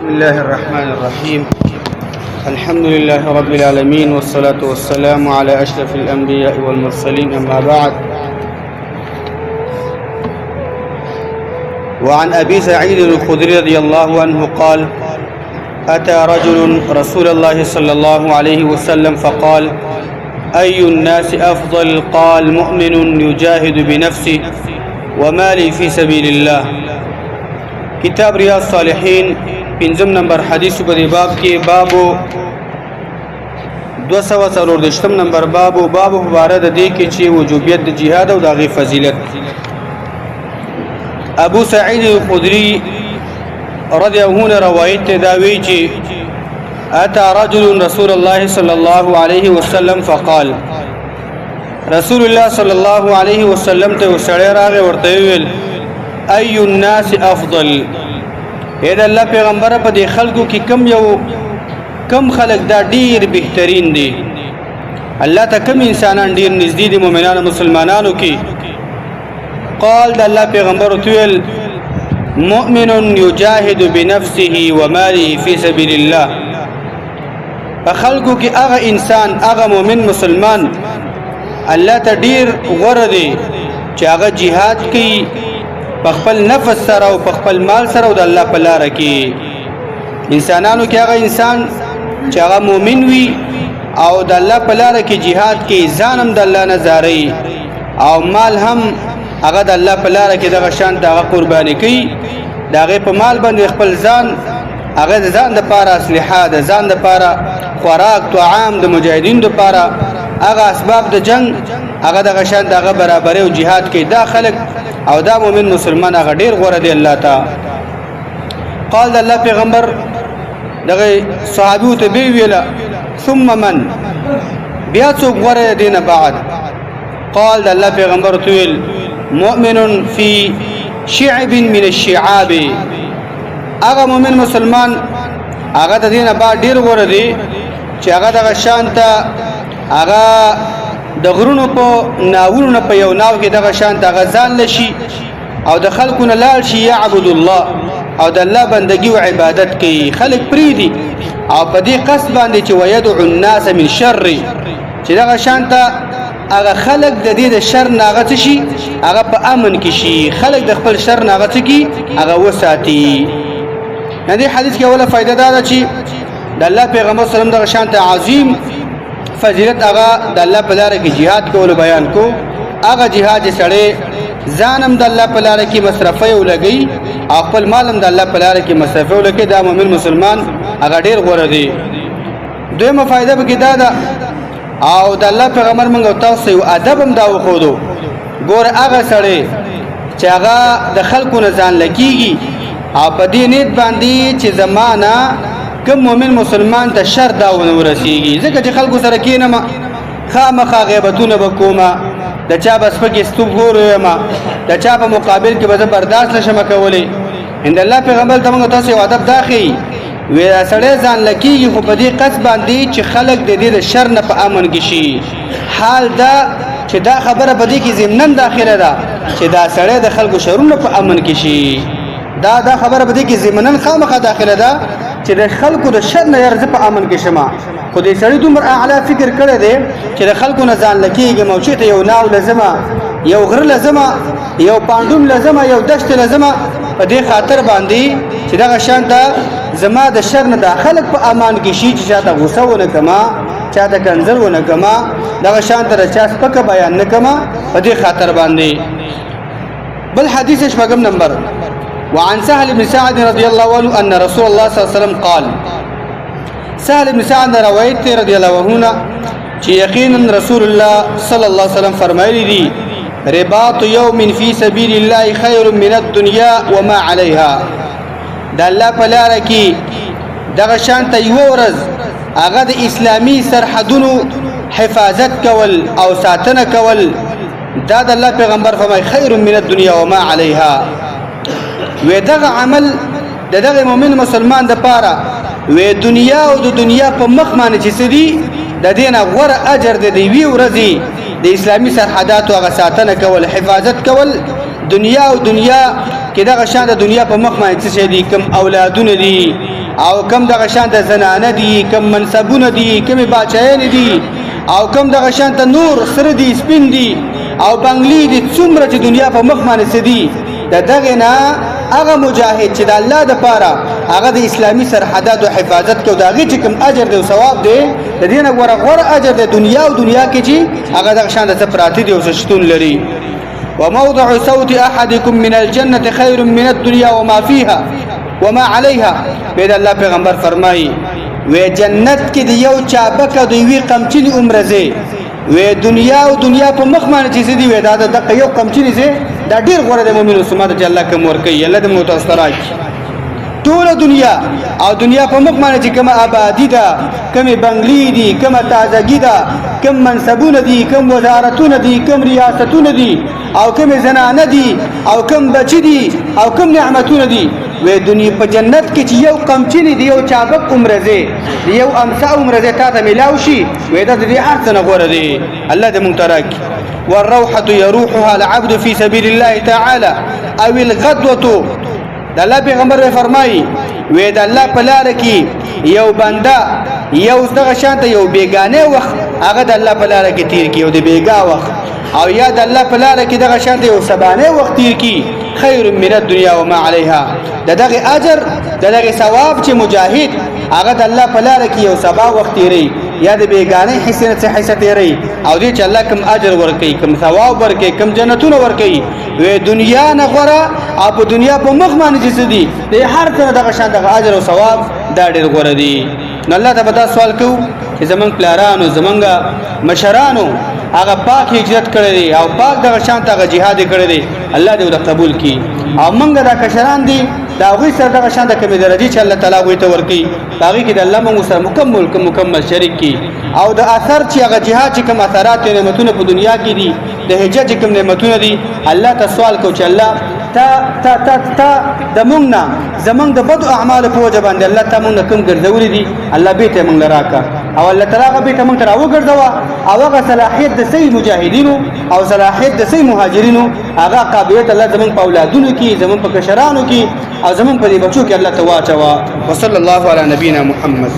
بسم الله الرحمن الرحيم. الحمد لله رب العالمين والصلاة والسلام على أشرف الأنبياء والمرسلين، أما بعد. وعن أبي سعيد الخدري رضي الله عنه قال: أتى رجل رسول الله صلى الله عليه وسلم فقال: أي الناس أفضل؟ قال: مؤمن يجاهد بنفسه ومالي في سبيل الله. کتاب ریاض صالحین 5 نمبر حدیث په دې باب کې بابو 240 نمبر بابو مبارک دی کې چې وجوبیت د جهاد او د فضیلت. ابو سعید الخدری رضی الله عنه روایت دا وی چې اتى رجل رسول الله صلى الله عليه وسلم فقال: رسول الله صلى الله عليه وسلم ته وسړی راغی ورته ویل: اي الناس افضل؟ اې د الله پیغمبر په دې خلکو کې کم خلک دا ډیر بهترین دي؟ الله ته کم انسانان ډیر نږدې دي مؤمنانو مسلمانانو کې؟ قال د الله پیغمبر ویل: مؤمن يجاهد بنفسه وماله في سبيل الله. په خلکو کې هغه انسان هغه مؤمن مسلمان الله ته ډیر غوره دی چې هغه jihad کوي خپل نفس سره او خپل مال سره او د الله په لار کې. انسانانو کې هغه انسان چې هغه مؤمن وي او د الله په لار کې jihad کوي، ځانم د الله نه زاري او مال هم هغه د الله په لار کې دغه شان دغه قرباني کوي، دغه په مال باندې خپل ځان هغه د ځان د پاره اسلحه، د ځان د پاره خوراک طعام، د مجاهدین د پاره هغه اسباب د جنگ هغه دغه شان دغه برابر او jihad کوي. دا خلک او دا مؤمن مسلمان هغه ډیر غوړه دی الله ته. قال د الله پیغمبر دغه صحابیو ته بي ویلا: ثم من؟ بیا څوک غوړه دینه بعد؟ قال د الله پیغمبر ویل: مؤمن في شعب من الشعاب. هغه مؤمن مسلمان هغه د دینه بعد ډیر غوړه دی چې هغه دغه شانته هغه د غرونو په ناورونو په یو ناو کې دغه شان دغه ځان لشي او د خلکو نه لاړ شي يعبد الله او د الله بندگی او عبادت کوي. خلک پریدي او په دې قصد باندې چې ويدعو الناس من شر، چې دغه شان ته هغه خلک د دې د شر ناغت شي هغه په امن کې شي، خلک د خپل شر ناغت کی هغه وساتي. دې حدیث کې اوله فائدہ دا ده چې د الله پیغمبر صلی الله علیه وسلم دغه شان ته عظیم فضیلت هغه د الله په لار کې jihad کول بیان کو. هغه jihad سره ځانم د الله په لار کې مصرفه او لګي او خپل مالم د الله په لار کې مصرفه او لګي. دا مؤمن مسلمان هغه ډیر غوړه دی. دویمه فائدہ به کې دا ده او د الله پیغمبر موږ تاسو یو ادب هم دا وخودو. ګور هغه سره چې هغه د خلکو نه ځان لګيږي او په دې نیت باندې چې زمانہ کوم مؤمن مسلمان ته شر داونه ورسیږي، ځکه چې خلکو سره کینم خامخا غیبتونه وکوما، د چا بس پکې ستوب ګورم، د چا په مقابل کې به برداشت نشم کولای. ان الله پیغمبر ته موږ تاسو ادب داخلي وی سړی ځان لکیږي خو په دې قصد باندې چې خلک د دې شر نه په امن کې شي. حال دا چې دا خبره په دې کې ضمنن داخله ده چې دا سړی د خلکو شرونه په امن کې شي. دا خبره په دې کې ضمنن خامخا داخله ده چې د خلکو د شر نه يرزه په امن کې شمه. خو دې سړی دومره اعلی فکر کړی دی چې د خلکو نه ځان لکیږي، موچته یو ناو لازمه، یو غر لازمه، یو پاندوم لازمه، یو دشت لازمه، په دې خاطر باندې چې دغه شانته زما د شر نه داخله په امان کې شي، چې چاته غوسه ونه کما، چاته کنزل ونه کما، دغه شانته چا سپک بیان نه کما، په دې خاطر باندې. بل حدیث شپږم نمبر: وعن سهل بن سعد رضي الله عنه أن رسول الله صلى الله عليه وسلم قال. سهل بن سعد روایت رضی الله عنه چې یقینا رسول الله صلی الله علیه وسلم فرمایلی دي: رباط يوم في سبيل الله خير من الدنيا وما عليها. د الله په لار کې دغه شانته یو ورځ هغه د اسلامي سرحدونو حفاظت کول او ساتنه کول، دا د الله پیغمبر فرمای خير من الدنيا وما عليها. و دغه عمل دغه مؤمن مسلمان د پاره و دنیا او د دنیا په مخ باندې چې سدي د دینه غوړ اجر د دی وی ورځي د اسلامي سرحدات او غساتنه کول، حفاظت کول. دنیا او دنیا کې دغه شان د دنیا په مخ باندې چې دي کوم اولادونه دي او کم دغه شان د زنانه دي کم منصبونه دي کم باچایان دي او کم دغه شان ته نور سره دي سپین دي او بنگلی دي څومره چې دنیا په مخ باندې سدي دغه نه هغه مجاهد چې د الله د پاره هغه د اسلامي سرحدات او حفاظت کوي داږي چې کوم اجر دی او ثواب دی د دې نه غوړه اجر د دنیا او دنیا کې چې هغه د شان د سپراتی دی او شتون لري وموضع صوت احدكم من الجنه خير من الدنيا وما فيها وما عليها بيد الله پیغمبر فرمایي و جنت کې د یو چابکه د وی قمچنی عمرزه و دنیا په مخ باندې چې دي و دا د یو قمچنی سي دا ډیر غوړه د مؤمنو سمات چې الله کوم ور کوي الله د متوسطراج ټول دنیا او دنیا په مخ باندې چې کوم آبادی ده کوم بنگلی دي کوم تازگی ده کوم منصبونه دي کوم وزارتونه دي کوم ریاستونه دي او کوم زنانه دي او کوم بچی دي او کوم نعمتونه دي و دنیا په جنت کې چې یو قمچنی دی یو چابک عمرزه یو امسا عمرزه تا ته ملاوي شي و دا د هر څه نه غوړه دي الله دې مونږ تراک والروحه يروحها العبد في سبيل الله تعالى او الغدوه د الله پیغمبر فرمایي و د الله په لار کې یو بنده یو دغه شانته یو بیگانه وخت هغه د الله په لار کې تیر کی او د بیگا وخت او یا د الله په لار کې دغه شانته یو سبانه وخت تیر کی خیر من الدنيا وما عليها دغه اجر دغه ثواب چې مجاهد هغه د الله په لار کې یو سبا وخت تیری یا د بیگانه حسنه څخه حصہ تیری او دې چې الله کوم اجر ورکړي کوم ثواب ورکړي کوم جنتونه ورکړي و دنیا نه غره او په دنیا په مخ باندې چې دي د هر څه دغه شان دغه اجر او ثواب دا ډیر غره دي نو الله ته به سوال کوو چې زمون پلارانو زمونږه مشرانو هغه پاک هجرت کړی دی او پاک دغه شان ته jihad کړی دی الله دې ول قبول کړي او موږ دا کشران دي دا غوي سره دغه شان د کومې درجه چې الله تعالی وي ته ورکی باقي کې د الله موږ سره مکمل شریک کی او د اثر چې هغه jihad چې کوم اثرات نعمتونه په دنیا کې دي د هجرت چې کوم نعمتونه دي الله ته سوال کو چې الله تا د موږ نه زمونږ د بد اعمال په وجه باندې الله ته موږ کوم ګرځولې دي الله به ته موږ راکا او الله تعالی به ته موږ راو ګرځوا او هغه صلاحيت د سي مجاهدینو او صلاحيت د سي مهاجرینو هغه قابلیت الله زمونږ په اولادونو کې زمونږ په کشرانو کې او زمونږ په بچو کې الله تواچوا وصلی الله علی نبینا محمد